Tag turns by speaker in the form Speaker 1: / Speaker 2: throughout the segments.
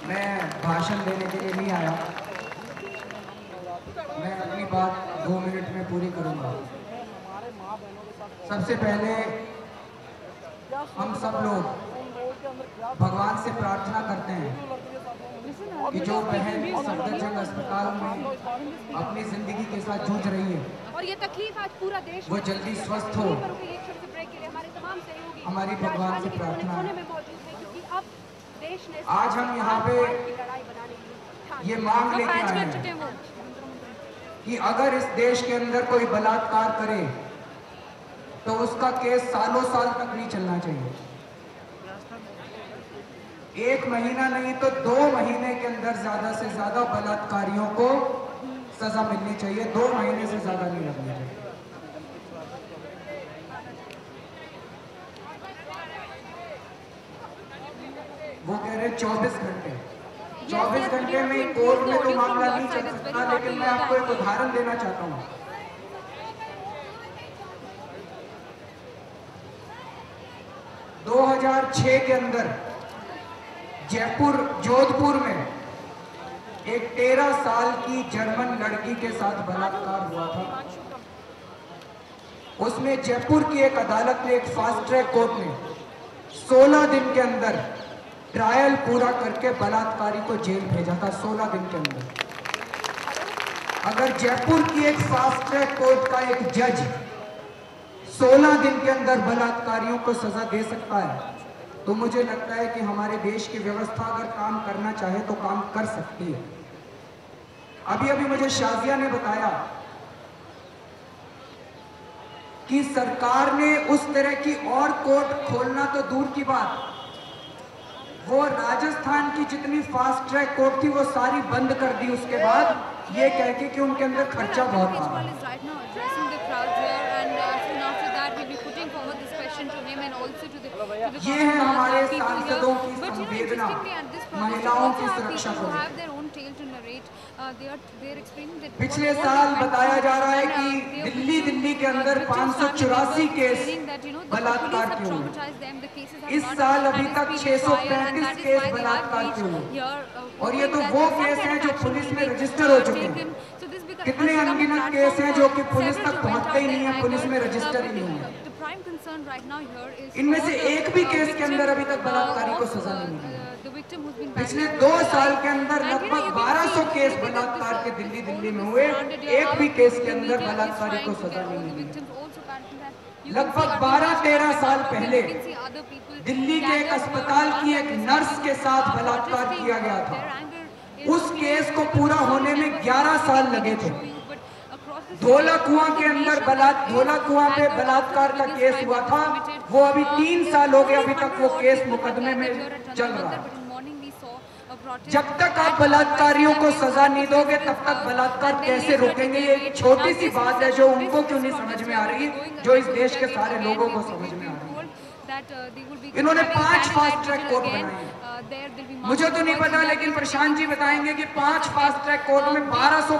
Speaker 1: मैं भाषण देने के लिए नहीं आया। मैं अपनी बात 2 मिनट में पूरी करूंगा। सबसे पहले हम सब लोग भगवान से प्रार्थना करते हैं कि जो बहन सफदरजंग अस्पताल में अपनी जिंदगी के साथ जूझ रही है
Speaker 2: और ये तकलीफ आज पूरा देश
Speaker 1: वो जल्दी स्वस्थ हो। हमारी भगवान से प्रार्थना है। आज हम यहाँ पे ये मांग लेके आए हैं कि अगर इस देश के अंदर कोई बलात्कार करे तो उसका केस सालों साल तक नहीं चलना चाहिए। 1 महीना नहीं तो 2 महीने के अंदर ज्यादा से ज्यादा बलात्कारियों को सजा मिलनी चाहिए। 2 महीने से ज्यादा नहीं लगनी चाहिए। वो कह रहे 24 घंटे। 24 घंटे में कोर्ट में तो मामला नहीं चल सकता, लेकिन मैं आपको एक उदाहरण देना चाहता हूँ। 2006 के अंदर जोधपुर में एक 13 साल की जर्मन लड़की के साथ बलात्कार हुआ था। उसमें जयपुर की एक अदालत ने, एक फास्ट ट्रैक कोर्ट ने 16 दिन के अंदर ट्रायल पूरा करके बलात्कारी को जेल भेजा था। 16 दिन के अंदर। अगर जयपुर की एक फास्ट ट्रैक कोर्ट का एक जज 16 दिन के अंदर बलात्कारियों को सजा दे सकता है तो मुझे लगता है कि हमारे देश की व्यवस्था अगर काम करना चाहे तो काम कर सकती है। अभी अभी मुझे शाजिया ने बताया कि सरकार ने उस तरह की और कोर्ट खोलना तो दूर की बात, वो राजस्थान की जितनी फास्ट ट्रैक कोर्ट थी वो सारी बंद कर दी उसके बाद ये कह के कि उनके अंदर खर्चा बहुत आ रहा है। ये है हमारे सांसदों की संवेदना महिलाओं की सुरक्षा को। पिछले साल बताया जा रहा है कि दिल्ली के अंदर 584 केस बलात्कार के हुए। इस साल अभी तक 635 केस बलात्कार के हुए और ये तो वो केस हैं जो पुलिस में रजिस्टर हो चुके हैं। कितने अनगिनत केस हैं जो कि पुलिस तक पहुंचते ही नहीं है, पुलिस में रजिस्टर ही नहीं है। इनमें से एक भी केस के अंदर अभी तक बलात्कारी को सजा नहीं मिली है। पिछले 2 साल के अंदर लगभग 1200 केस बलात्कार के दिल्ली में हुए, एक भी केस के अंदर बलात्कारी को सजा नहीं मिली। लगभग 12-13 साल पहले दिल्ली के एक अस्पताल की एक नर्स के साथ बलात्कार किया गया था। उस केस को पूरा होने में 11 साल लगे थे। धोला कुआं के अंदर धोला कुआं पे बलात्कार का केस हुआ था, वो अभी 3 साल हो गए, अभी तक वो केस मुकदमे में चल रहा है। जब तक आप बलात्कारियों को सजा नहीं दोगे तब तक बलात्कार कैसे रोकेंगे? ये एक छोटी सी बात है जो उनको क्यों नहीं समझ में आ रही, जो इस देश के सारे लोगों को समझ में आ रही है। इन्होंने 5 फास्ट ट्रैक कोर्ट बनाए। मुझे तो नहीं पता, लेकिन प्रशांत जी बताएंगे कि 5 फास्ट ट्रैक कोर्ट में 1200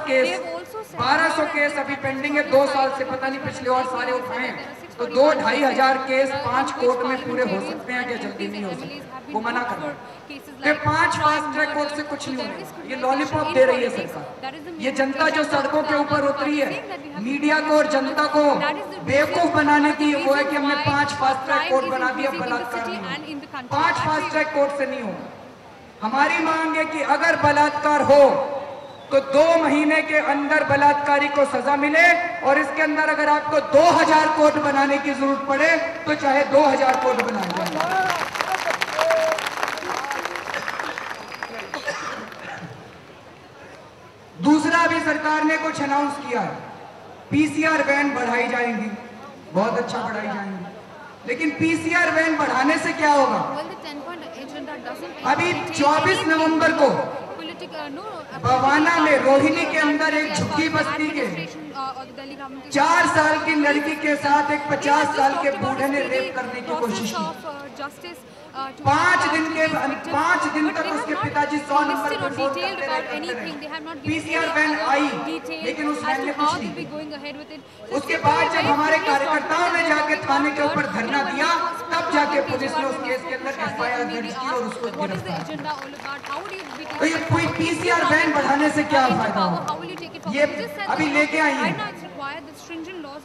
Speaker 1: केस अभी पेंडिंग है। 2 साल से पता नहीं पिछले और सारे उठाए हैं तो 2-2.5 हजार केस 5 कोर्ट में पूरे हो सकते हैं कि जल्दी नहीं हो सकते? वो मना कर रहा है। 5 फास्ट ट्रैक कोर्ट से कुछ नहीं होगा। ये लॉलीपॉप दे रही है सरकार। ये जनता जो सड़कों के ऊपर उतरी है मीडिया को और जनता को बेवकूफ बनाने की, वो है कि हमने 5 फास्ट ट्रैक कोर्ट बना दिया, बलात्कार नहीं। 5 फास्ट ट्रैक कोर्ट से नहीं होगा। हमारी मांग है कि अगर बलात्कार हो तो 2 महीने के अंदर बलात्कारी को सजा मिले और इसके अंदर अगर आपको 2000 कोर्ट बनाने की जरूरत पड़े तो चाहे 2000 कोर्ट बनाए जाए। दूसरा भी सरकार ने कुछ अनाउंस किया है, पीसीआर वैन बढ़ाई जाएंगी। बहुत अच्छा बढ़ाई जाएंगी, लेकिन पीसीआर वैन बढ़ाने से क्या होगा? अभी 24 नवंबर को बवाना में रोहिणी के अंदर एक झुग्गी बस्ती के 4 साल की लड़की के साथ एक 50 साल के बूढ़े ने रेप करने की कोशिश की। 5 दिन तक उसके पिताजी 100 नंबर पर फोन करते रहे। पीसीआर वैन आई, लेकिन उस वैन ने कुछ नहीं किया। उसके बाद जब हमारे कार्यकर्ताओं ने जाके थाने के ऊपर धरना दिया, तब जाके पुलिस ने उस केस के अंदर एफआईआर दर्ज की और उसको गिरफ्तार किया। तो ये कोई पीसीआर वैन बढ़ाने से क्या फायदा होगा? ये अभी लेके आई है,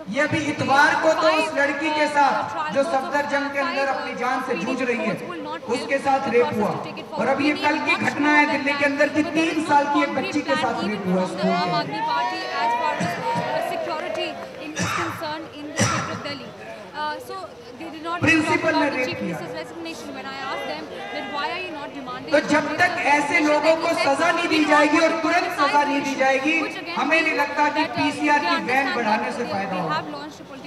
Speaker 1: ये अभी इतवार को तो उस लड़की के साथ जो सफदरजंग के अंदर अपनी जान से जूझ रही है, उसके साथ रेप हुआ। और अब ये कल की घटना है दिल्ली के अंदर की 3 साल की एक बच्ची के साथ रेप हुआ। प्रिंसिपल ने रेप किया। तो जब तक ऐसे लोगों को सजा नहीं दी जाएगी और तुरंत सजा नहीं दी जाएगी, हमें नहीं लगता कि पीसीआर की वैन बढ़ाने से फायदा होगा।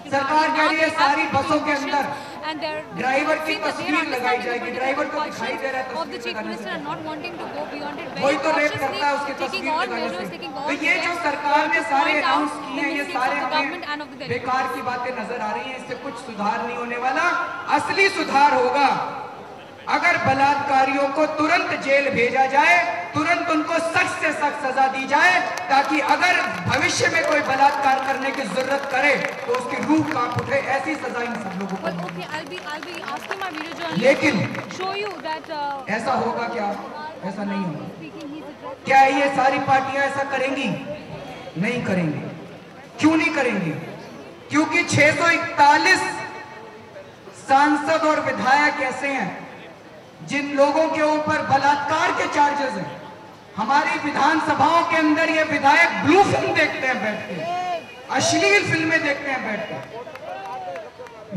Speaker 1: सरकार कह रही है सारी बसों के अंदर ड्राइवर की तस्वीर लगाई जाएगी, ड्राइवर को दिखाई दे रहा है तस्वीर लगाने से। कोई तो रेप करता है उसकी तस्वीर लगाने से। तो ये जो सरकार ने सारे अनाउंस किए हैं, ये सारे हमें बेकार की बातें नजर आ रही हैं। इससे कुछ सुधार नहीं होने वाला। असली सुधार होगा अगर बलात्कारियों को तुरंत जेल भेजा जाए, तुरंत उनको सख्त से सख्त सजा दी जाए, ताकि अगर भविष्य में कोई बलात्कार करने की जरूरत करे तो उसकी रूह कांप उठे। ऐसी सजा इन सब लोगों को। लेकिन ऐसा होगा क्या? ऐसा नहीं होगा। क्या ये सारी पार्टियां ऐसा करेंगी? नहीं करेंगी। क्यों नहीं करेंगी? क्योंकि 641 सांसद और विधायक ऐसे हैं जिन लोगों के ऊपर बलात्कार के चार्जेस हैं। हमारी विधानसभाओं के अंदर ये विधायक ब्लू फिल्म देखते हैं बैठ के, अश्लील फिल्में देखते हैं बैठ के।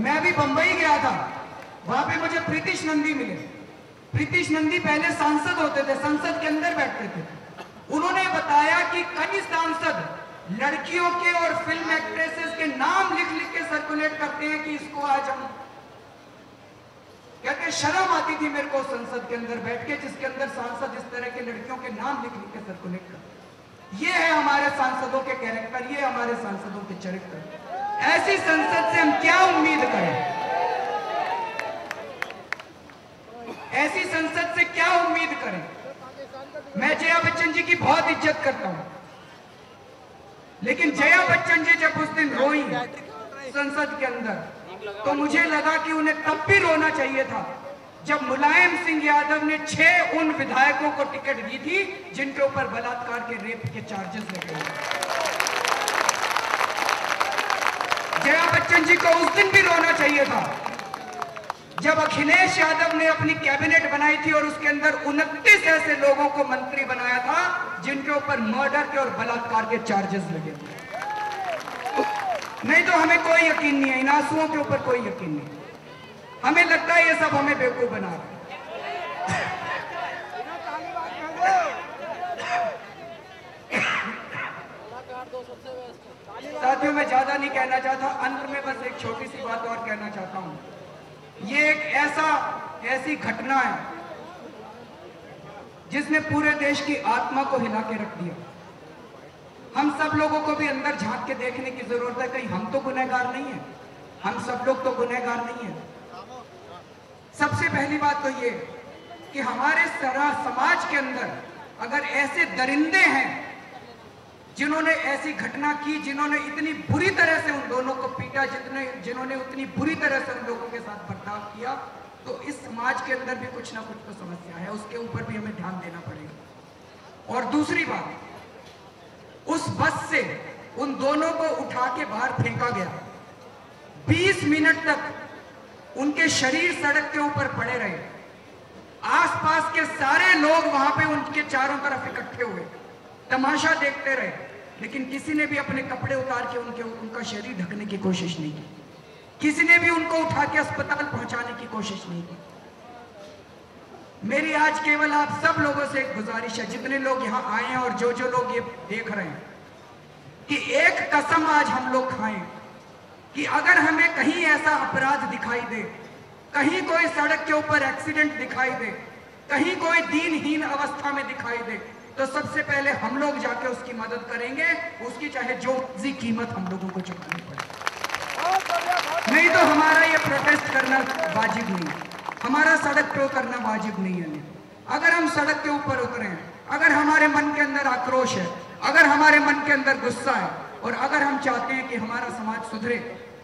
Speaker 1: मैं भी बंबई गया था, वहां पे मुझे प्रीतिश नंदी मिले। प्रीतिश नंदी पहले सांसद होते थे, संसद के अंदर बैठते थे। उन्होंने बताया कि कई सांसद लड़कियों के और फिल्म एक्ट्रेसेस के नाम लिख लिख के सर्कुलेट करते हैं कि इसको आज हम, कहते शर्म आती थी मेरे को संसद के अंदर बैठ के, जिसके अंदर सांसद इस तरह के लड़कियों के नाम लिख लिख के सर्कुलेट करते। ये है हमारे सांसदों के कैरेक्टर, ये हमारे सांसदों के चरित्र। ऐसी संसद से हम क्या उम्मीद करें? ऐसी संसद से क्या उम्मीद करें? मैं जया बच्चन जी की बहुत इज्जत करता हूं, लेकिन जया बच्चन जी जब उस दिन रोई संसद के अंदर, तो मुझे लगा कि उन्हें तब भी रोना चाहिए था जब मुलायम सिंह यादव ने 6 उन विधायकों को टिकट दी थी जिनके ऊपर बलात्कार के रेप के चार्जेस लगे हुए। जया बच्चन जी को उस दिन भी रोना चाहिए था जब अखिलेश यादव ने अपनी कैबिनेट बनाई थी और उसके अंदर 29 ऐसे लोगों को मंत्री बनाया था जिनके ऊपर मर्डर के और बलात्कार के चार्जेस लगे थे। नहीं तो हमें कोई यकीन नहीं है, इन आंसुओं के ऊपर कोई यकीन नहीं। हमें लगता है ये सब हमें बेवकूफ बना रहे हैं। साथियों, मैं ज्यादा नहीं कहना चाहता, अंत में बस एक छोटी सी बात और कहना चाहता हूं। ये एक ऐसी घटना है जिसने पूरे देश की आत्मा को हिला के रख दिया। हम सब लोगों को भी अंदर झांक के देखने की जरूरत है, कहीं हम तो गुनहगार नहीं है? हम सब लोग तो गुनहगार नहीं है। सबसे पहली बात तो ये कि हमारे समाज के अंदर अगर ऐसे दरिंदे हैं जिन्होंने ऐसी घटना की, जिन्होंने इतनी बुरी तरह से उन दोनों को पीटा, जिन्होंने उतनी बुरी तरह से उन लोगों के साथ बर्ताव किया, तो इस समाज के अंदर भी कुछ ना कुछ तो समस्या है, उसके ऊपर भी हमें ध्यान देना पड़ेगा। और दूसरी बात, उस बस से उन दोनों को उठा के बाहर फेंका गया। 20 मिनट तक उनके शरीर सड़क के ऊपर पड़े रहे। आसपास के सारे लोग वहां पे उनके चारों तरफ इकट्ठे हुए, तमाशा देखते रहे, लेकिन किसी ने भी अपने कपड़े उतार के उनका शरीर ढकने की कोशिश नहीं की। किसी ने भी उनको उठा के अस्पताल पहुंचाने की कोशिश नहीं की। मेरी आज केवल आप सब लोगों से एक गुजारिश है, जितने लोग यहाँ आए हैं और जो लोग ये देख रहे हैं, कि एक कसम आज हम लोग खाएं कि अगर हमें कहीं ऐसा अपराध दिखाई दे, कहीं कोई सड़क के ऊपर एक्सीडेंट दिखाई दे, कहीं कोई दीनहीन अवस्था में दिखाई दे, तो सबसे पहले हम लोग जाके उसकी मदद करेंगे, उसकी चाहे जो जी कीमत हम लोगों को चुकानी पड़े। नहीं तो हमारा ये प्रोटेस्ट करना वाजिब नहीं। हमारा सड़क पे उतरना वाजिब नहीं है। अगर हम सड़क के ऊपर उतरे हैं, अगर हमारे मन के अंदर आक्रोश है, अगर हमारे मन के अंदर गुस्सा है, और अगर हम चाहते हैं कि हमारा समाज सुधरे,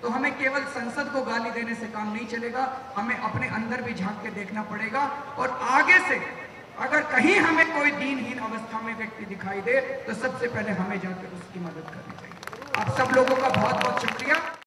Speaker 1: तो हमें केवल संसद को गाली देने से काम नहीं चलेगा, हमें अपने अंदर भी झांक के देखना पड़ेगा। और आगे से अगर कहीं हमें कोई दीनहीन अवस्था में व्यक्ति दिखाई दे, तो सबसे पहले हमें जाकर उसकी मदद करनी चाहिए। आप सब लोग